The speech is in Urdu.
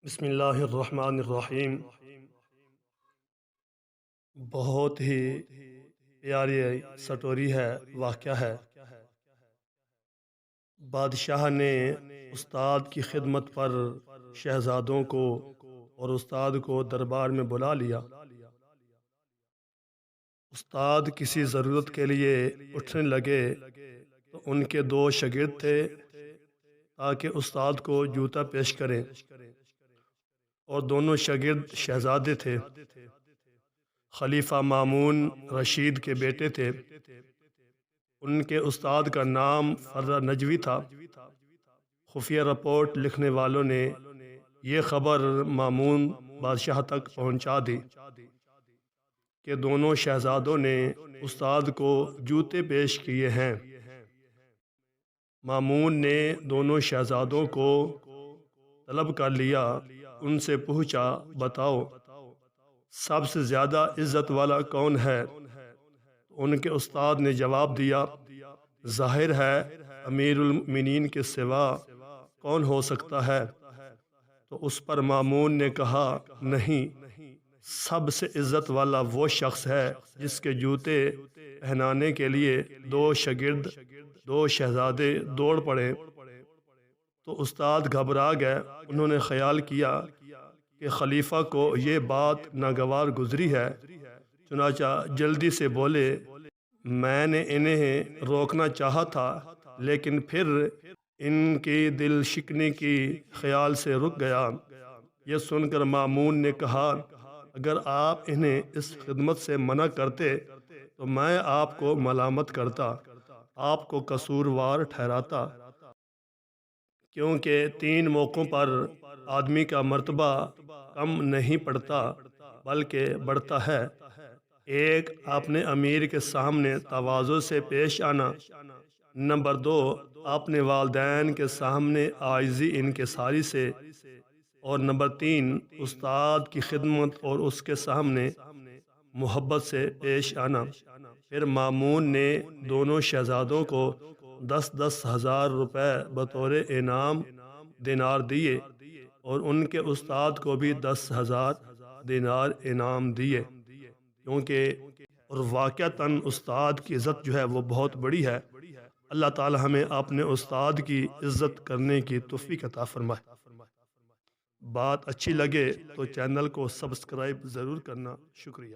بسم اللہ الرحمن الرحیم۔ بہت ہی پیاری سٹوری ہے، واقعہ ہے۔ بادشاہ نے استاد کی خدمت پر شہزادوں کو اور استاد کو دربار میں بلا لیا۔ استاد کسی ضرورت کے لیے اٹھنے لگے تو ان کے دو شاگرد تھے تاکہ استاد کو جوتا پیش کریں، اور دونوں شاگرد شہزادے تھے۔ خلیفہ مامون رشید کے بیٹے تھے۔ ان کے استاد کا نام فرہ نجوی تھا۔ خفیہ رپورٹ لکھنے والوں نے یہ خبر مامون بادشاہ تک پہنچا دی کہ دونوں شہزادوں نے استاد کو جوتے پیش کیے ہیں۔ مامون نے دونوں شہزادوں کو طلب کر لیا، ان سے پوچھا، بتاؤ سب سے زیادہ عزت والا کون ہے؟ ان کے استاد نے جواب دیا، ظاہر ہے امیر المؤمنین کے سوا کون ہو سکتا ہے؟ تو اس پر مامون نے کہا، نہیں، سب سے عزت والا وہ شخص ہے جس کے جوتے پہنانے کے لیے دو شاگرد، دو شہزادے دوڑ پڑے۔ تو استاد گھبرا گئے۔ انہوں نے خیال کیا کہ خلیفہ کو یہ بات ناگوار گزری ہے، چنانچہ جلدی سے بولے، میں نے انہیں روکنا چاہا تھا لیکن پھر ان کی دل شکنی کی خیال سے رک گیا۔ یہ سن کر مامون نے کہا، اگر آپ انہیں اس خدمت سے منع کرتے تو میں آپ کو ملامت کرتا، آپ کو قصوروار ٹھہراتا، کیونکہ تین موقعوں پر آدمی کا مرتبہ کم نہیں پڑتا بلکہ بڑھتا ہے۔ ایک، اپنے امیر کے سامنے تواضع سے پیش آنا۔ نمبر دو، اپنے والدین کے سامنے عاجزی انکساری سے۔ اور نمبر تین، استاد کی خدمت اور اس کے سامنے محبت سے پیش آنا۔ پھر مامون نے دونوں شہزادوں کو 10,000 روپے بطور انعام دینار دیے اور ان کے استاد کو بھی 10,000 دینار انعام دیے، کیونکہ اور واقعتاً استاد کی عزت جو ہے وہ بہت بڑی ہے۔ اللہ تعالی ہمیں اپنے استاد کی عزت کرنے کی توفیق عطا فرمائے۔ بات اچھی لگے تو چینل کو سبسکرائب ضرور کرنا۔ شکریہ۔